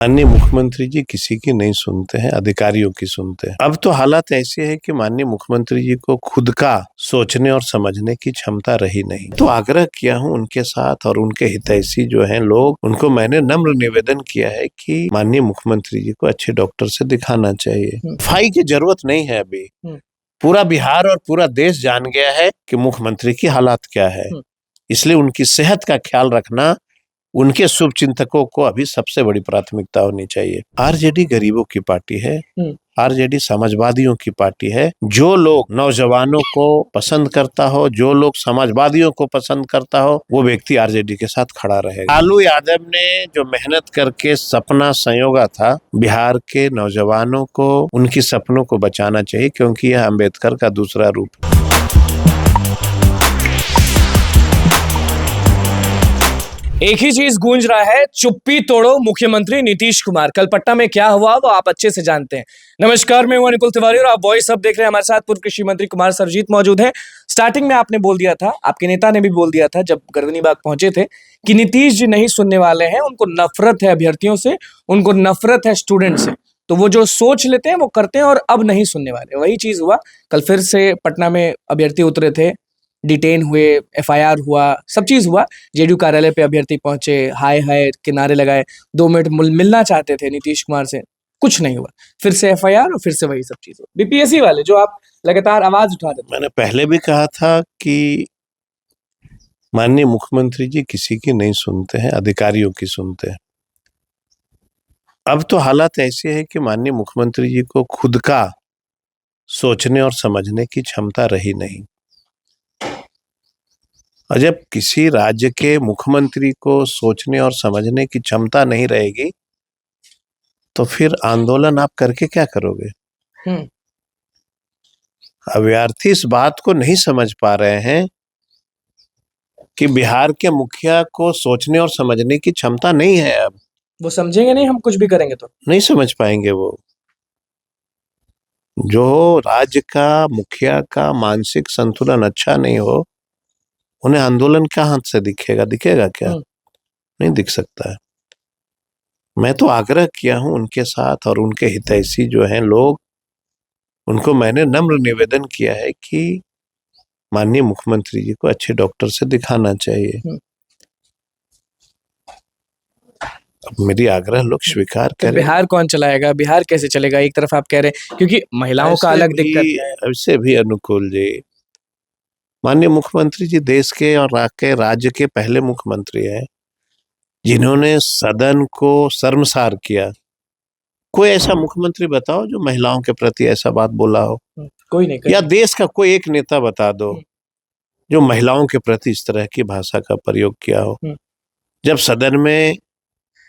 माननीय मुख्यमंत्री जी किसी की नहीं सुनते हैं, अधिकारियों की सुनते हैं। अब तो हालात ऐसे है कि माननीय मुख्यमंत्री जी को खुद का सोचने और समझने की क्षमता रही नहीं। तो आग्रह किया हूं उनके साथ और उनके हितैषी जो हैं लोग, उनको मैंने नम्र निवेदन किया है कि माननीय मुख्यमंत्री जी को अच्छे डॉक्टर से दिखाना चाहिए। सफाई की जरूरत नहीं है अभी। पूरा बिहार और पूरा देश जान गया है कि मुख्यमंत्री की हालात क्या है, इसलिए उनकी सेहत का ख्याल रखना उनके शुभ चिंतकों को अभी सबसे बड़ी प्राथमिकता होनी चाहिए। आरजेडी गरीबों की पार्टी है, आरजेडी समाजवादियों की पार्टी है। जो लोग नौजवानों को पसंद करता हो, जो लोग समाजवादियों को पसंद करता हो, वो व्यक्ति आरजेडी के साथ खड़ा रहेगा। लालू यादव ने जो मेहनत करके सपना संयोगा था, बिहार के नौजवानों को उनकी सपनों को बचाना चाहिए, क्योंकि यह अम्बेडकर का दूसरा रूप है। एक ही चीज गूंज रहा है, चुप्पी तोड़ो मुख्यमंत्री नीतीश कुमार। कल पटना में क्या हुआ वो आप अच्छे से जानते हैं। नमस्कार, मैं हूं अनुकुल तिवारी और आप वॉइस अब देख रहे हैं। हमारे साथ पूर्व कृषि मंत्री कुमार सर्वजीत मौजूद हैं। स्टार्टिंग में आपने बोल दिया था, आपके नेता ने भी बोल दिया था जब गर्दनी बाग पहुंचे थे, कि नीतीश जी नहीं सुनने वाले हैं। उनको नफरत है अभ्यर्थियों से, उनको नफरत है स्टूडेंट से। तो वो जो सोच लेते हैं वो करते हैं और अब नहीं सुनने वाले। वही चीज हुआ, कल फिर से पटना में अभ्यर्थी उतरे थे, डिटेन हुए, एफआईआर हुआ, सब चीज हुआ। जेडीयू कार्यालय पे अभ्यर्थी पहुंचे, हाय हाय के नारे लगाए, 2 मिनट मिलना चाहते थे नीतीश कुमार से, कुछ नहीं हुआ। फिर से एफआईआर और फिर से वही सब चीज हुआ। बीपीएससी वाले जो आप लगातार आवाज उठा रहे थे। मैंने पहले भी कहा था कि माननीय मुख्यमंत्री जी किसी की नहीं सुनते हैं, अधिकारियों की सुनते हैं। अब तो हालात ऐसे है कि माननीय मुख्यमंत्री जी को खुद का सोचने और समझने की क्षमता रही नहीं। और जब किसी राज्य के मुख्यमंत्री को सोचने और समझने की क्षमता नहीं रहेगी, तो फिर आंदोलन आप करके क्या करोगे? अभ्यर्थी इस बात को नहीं समझ पा रहे हैं कि बिहार के मुखिया को सोचने और समझने की क्षमता नहीं है। अब वो समझेंगे नहीं, हम कुछ भी करेंगे तो नहीं समझ पाएंगे। वो जो राज्य का मुखिया का मानसिक संतुलन अच्छा नहीं हो, उन्हें आंदोलन कहाँ से दिखेगा? दिखेगा क्या? नहीं दिख सकता है। मैं तो आग्रह किया हूं उनके साथ और उनके हितैषी जो हैं लोग, उनको मैंने नम्र निवेदन किया है कि माननीय मुख्यमंत्री जी को अच्छे डॉक्टर से दिखाना चाहिए। अब मेरी आग्रह लोग स्वीकार तो करें। बिहार कौन चलाएगा? बिहार कैसे चलेगा? एक तरफ आप कह रहे हैं क्योंकि महिलाओं का अलग दिक्कत है। ऐसे भी अनुकूल जी, माननीय मुख्यमंत्री जी देश के और राज्य के पहले मुख्यमंत्री हैं जिन्होंने सदन को शर्मसार किया। कोई ऐसा मुख्यमंत्री बताओ जो महिलाओं के प्रति ऐसा बात बोला हो। कोई नहीं। या देश का कोई एक नेता बता दो जो महिलाओं के प्रति इस तरह की भाषा का प्रयोग किया हो। जब सदन में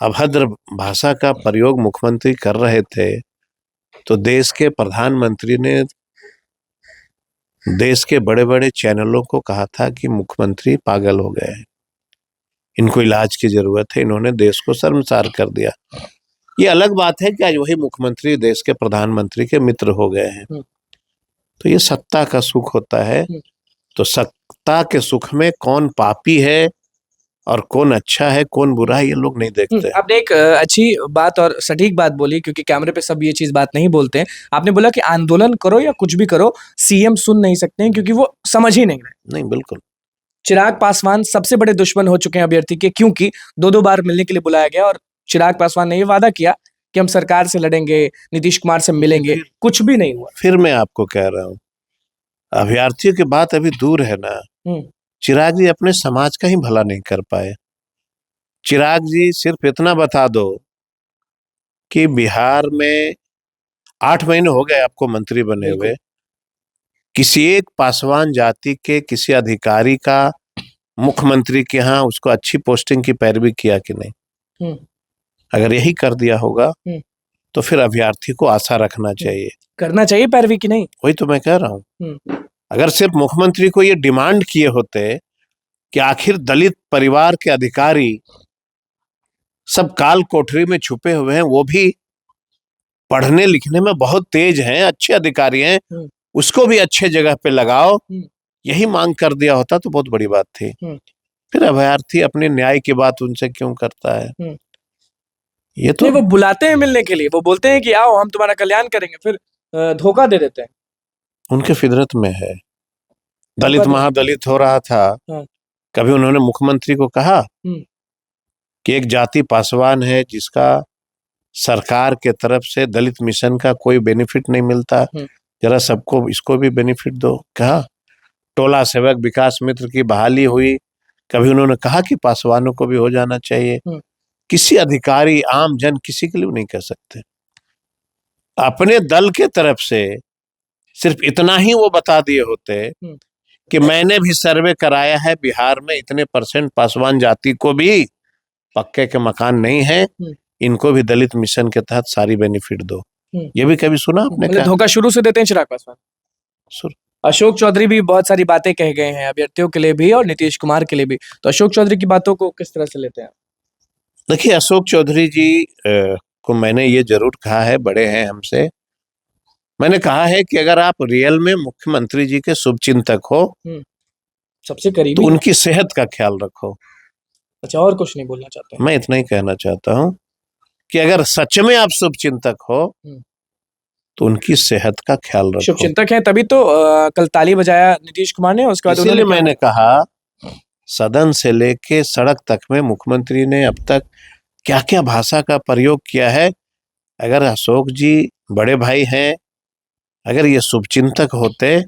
अभद्र भाषा का प्रयोग मुख्यमंत्री कर रहे थे, तो देश के प्रधानमंत्री ने देश के बड़े बड़े चैनलों को कहा था कि मुख्यमंत्री पागल हो गए हैं, इनको इलाज की जरूरत है। इन्होंने देश को शर्मसार कर दिया। ये अलग बात है कि आज वही मुख्यमंत्री देश के प्रधानमंत्री के मित्र हो गए हैं। तो ये सत्ता का सुख होता है। तो सत्ता के सुख में कौन पापी है और कौन अच्छा है, कौन बुरा है, ये लोग नहीं देखते। आपने एक अच्छी बात और सटीक बात बोली, क्योंकि कैमरे पे सब ये चीज बात नहीं बोलते हैं। आपने बोला कि आंदोलन करो या कुछ भी करो, सीएम सुन नहीं सकते हैं क्योंकि वो समझ ही नहीं रहे। नहीं, बिल्कुल। चिराग पासवान सबसे बड़े दुश्मन हो चुके हैं अभ्यर्थी के, क्योंकि 2-2 बार मिलने के लिए बुलाया गया और चिराग पासवान ने ये वादा किया कि हम सरकार से लड़ेंगे, नीतीश कुमार से मिलेंगे, कुछ भी नहीं हुआ। फिर मैं आपको कह रहा हूँ, अभ्यर्थियों की बात अभी दूर है ना। चिराग जी अपने समाज का ही भला नहीं कर पाए। चिराग जी सिर्फ इतना बता दो कि बिहार में 8 महीने हो गए आपको मंत्री बने हुए, किसी एक पासवान जाति के किसी अधिकारी का मुख्यमंत्री के यहाँ उसको अच्छी पोस्टिंग की पैरवी किया कि नहीं? अगर यही कर दिया होगा तो फिर अभ्यर्थी को आशा रखना चाहिए। करना चाहिए पैरवी की नहीं? वही तो मैं कह रहा हूँ। अगर सिर्फ मुख्यमंत्री को ये डिमांड किए होते कि आखिर दलित परिवार के अधिकारी सब काल कोठरी में छुपे हुए हैं, वो भी पढ़ने लिखने में बहुत तेज हैं, अच्छे अधिकारी हैं, उसको भी अच्छे जगह पे लगाओ, यही मांग कर दिया होता तो बहुत बड़ी बात थी। फिर अभ्यर्थी अपने न्याय की बात उनसे क्यों करता है? ये तो नहीं, वो बुलाते हैं मिलने के लिए, वो बोलते हैं कि आओ हम तुम्हारा कल्याण करेंगे, फिर धोखा दे देते हैं। उनके फितरत में है। दलित धोखा दे- महादलित हो रहा था, हाँ। कभी उन्होंने मुख्यमंत्री को कहा हम्म। कि एक जाति पासवान है जिसका सरकार के तरफ से दलित मिशन का कोई बेनिफिट नहीं मिलता, हम्म। जरा सबको इसको भी बेनिफिट दो। कहा टोला सेवक विकास मित्र की बहाली हुई, कभी उन्होंने कहा कि पासवानों को भी हो जाना चाहिए। किसी अधिकारी आम जन किसी के लिए नहीं कह सकते। अपने दल के तरफ से सिर्फ इतना ही वो बता दिए होते कि मैंने भी सर्वे कराया है, बिहार में इतने % पासवान जाति को भी पक्के के मकान नहीं है, इनको भी दलित मिशन के तहत सारी बेनिफिट दो। ये भी कभी सुना आपने? मतलब धोखा शुरू से देते हैं चिराग पासवान। सुन, अशोक चौधरी भी बहुत सारी बातें कह गए हैं अभ्यर्थियों के लिए भी और नीतीश कुमार के लिए भी, तो अशोक चौधरी की बातों को किस तरह से लेते हैं? देखिए अशोक चौधरी जी को मैंने ये जरूर कहा है, बड़े हैं हमसे, मैंने कहा है कि अगर आप रियल में मुख्यमंत्री जी के शुभचिंतक हो सबसे करीबी तो हैं। उनकी सेहत का ख्याल रखो। अच्छा, और कुछ नहीं बोलना चाहते हैं? मैं इतना ही कहना चाहता हूं कि अगर सच में आप शुभचिंतक हो तो उनकी सेहत का ख्याल रखो। शुभचिंतक हैं तभी तो कल ताली बजाया नीतीश कुमार ने, उसके बाद इसीलिए मैंने कहा सदन से लेके सड़क तक में मुख्यमंत्री ने अब तक क्या क्या भाषा का प्रयोग किया है। अगर अशोक जी बड़े भाई हैं, अगर ये शुभचिंतक होते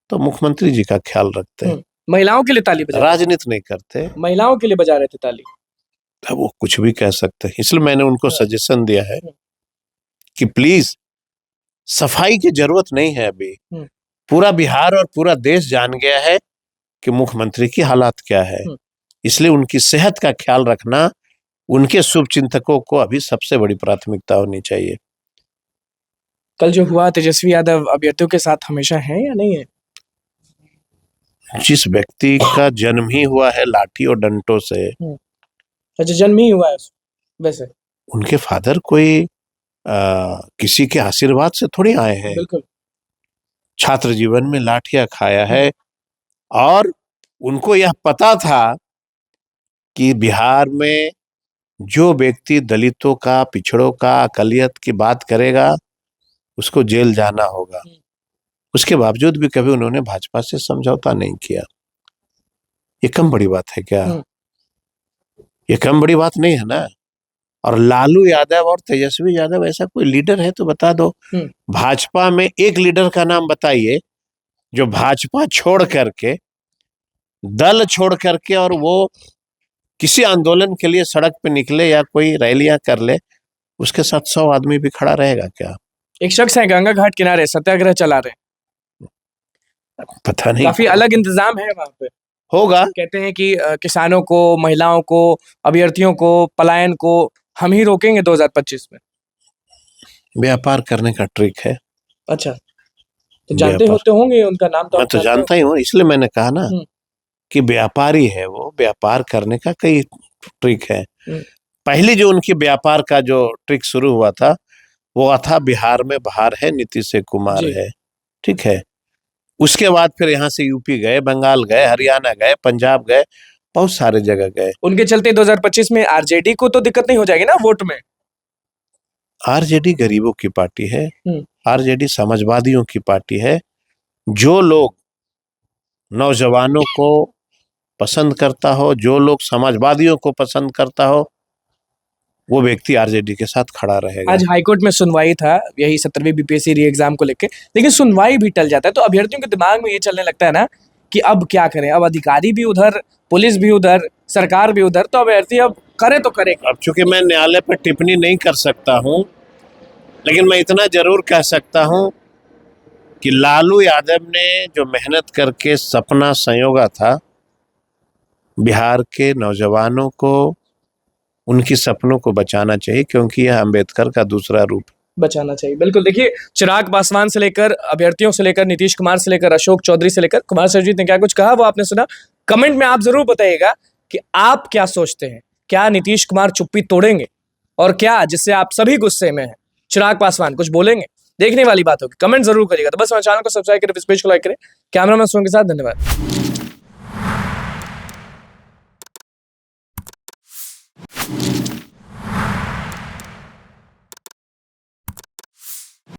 तो मुख्यमंत्री जी का ख्याल रखते। महिलाओं के लिए ताली बजा, राजनीति नहीं करते, महिलाओं के लिए बजा रहे थे ताली। अब वो कुछ भी कह सकते हैं, इसलिए मैंने उनको सजेशन दिया है कि प्लीज सफाई की जरूरत नहीं है अभी। पूरा बिहार और पूरा देश जान गया है कि मुख्यमंत्री की हालात क्या है, इसलिए उनकी सेहत का ख्याल रखना उनके शुभचिंतकों को अभी सबसे बड़ी प्राथमिकता होनी चाहिए। कल जो हुआ, तेजस्वी यादव अभ्यर्थियों के साथ हमेशा है या नहीं है? जिस व्यक्ति का जन्म ही हुआ है लाठी और डंडों से, अच्छा, जन्म ही हुआ है वैसे, उनके फादर कोई किसी के आशीर्वाद से थोड़ी आए हैं। बिल्कुल। छात्र जीवन में लाठियां खाया है और उनको यह पता था कि बिहार में जो व्यक्ति दलितों का, पिछड़ों का, अकलियत की बात करेगा उसको जेल जाना होगा। उसके बावजूद भी कभी उन्होंने भाजपा से समझौता नहीं किया। ये कम बड़ी बात है क्या? ये कम बड़ी बात नहीं है ना। और लालू यादव और तेजस्वी यादव ऐसा कोई लीडर है तो बता दो। भाजपा में एक लीडर का नाम बताइए जो भाजपा छोड़ करके, दल छोड़ करके और वो किसी आंदोलन के लिए सड़क पे निकले या कोई रैलियां कर ले, उसके साथ 100 आदमी भी खड़ा रहेगा क्या? एक शख्स है गंगा घाट किनारे सत्याग्रह चला रहे, पता नहीं, काफी अलग इंतजाम है वहां पे। होगा। कहते हैं कि किसानों को, महिलाओं को, अभ्यर्थियों को, पलायन को हम ही रोकेंगे 2025 में। व्यापार करने का ट्रिक है। अच्छा, तो जानते होते होंगे उनका नाम तो? मैं तो जानता ही हूँ, इसलिए मैंने कहा ना कि व्यापारी है वो, व्यापार करने का कई ट्रिक है। पहली जो उनकी व्यापार का जो ट्रिक शुरू हुआ था वो था बिहार में बाहर है नीतीश कुमार है, ठीक है। उसके बाद फिर यहाँ से यूपी गए, बंगाल गए, हरियाणा गए, पंजाब गए, बहुत सारे जगह गए। उनके चलते 2025 में आरजेडी को तो दिक्कत नहीं हो जाएगी ना वोट में? आरजेडी गरीबों की पार्टी है, आरजेडी समाजवादियों की पार्टी है। जो लोग नौजवानों को पसंद करता हो, जो लोग समाजवादियों को पसंद करता हो, वो व्यक्ति आरजेडी के साथ खड़ा रहेगा। आज हाईकोर्ट में सुनवाई था यही 17वीं बीपीएससी री एग्जाम को लेके, लेकिन सुनवाई भी टल जाता है तो अभ्यर्थियों के दिमाग में ये चलने लगता है ना कि अब क्या करें, अब अधिकारी भी उधर, पुलिस भी उधर, सरकार भी उधर, तो अभ्यर्थी अब करे तो करे। अब चूंकि मैं न्यायालय पर टिप्पणी नहीं कर सकता हूं, लेकिन मैं इतना जरूर कह सकता हूं कि लालू यादव ने जो मेहनत करके सपना संयोगा था बिहार के नौजवानों को, उनकी सपनों को बचाना चाहिए, क्योंकि यह अंबेडकर का दूसरा रूप बचाना चाहिए। बिल्कुल, देखिए चिराग पासवान से लेकर, अभ्यर्थियों से लेकर, नीतीश कुमार से लेकर, अशोक चौधरी से लेकर, कुमार सरजीत ने क्या कुछ कहा वो आपने सुना। कमेंट में आप जरूर बताइएगा कि आप क्या सोचते हैं, क्या नीतीश कुमार चुप्पी तोड़ेंगे और क्या जिससे आप सभी गुस्से में हैं चिराग पासवान कुछ बोलेंगे? देखने वाली बात होगी, कमेंट जरूर करिएगा। तो बस हमारे चैनल को सब्सक्राइब करें, इस पेज को लाइक करें। कैमरामैन सोहन के साथ धन्यवाद।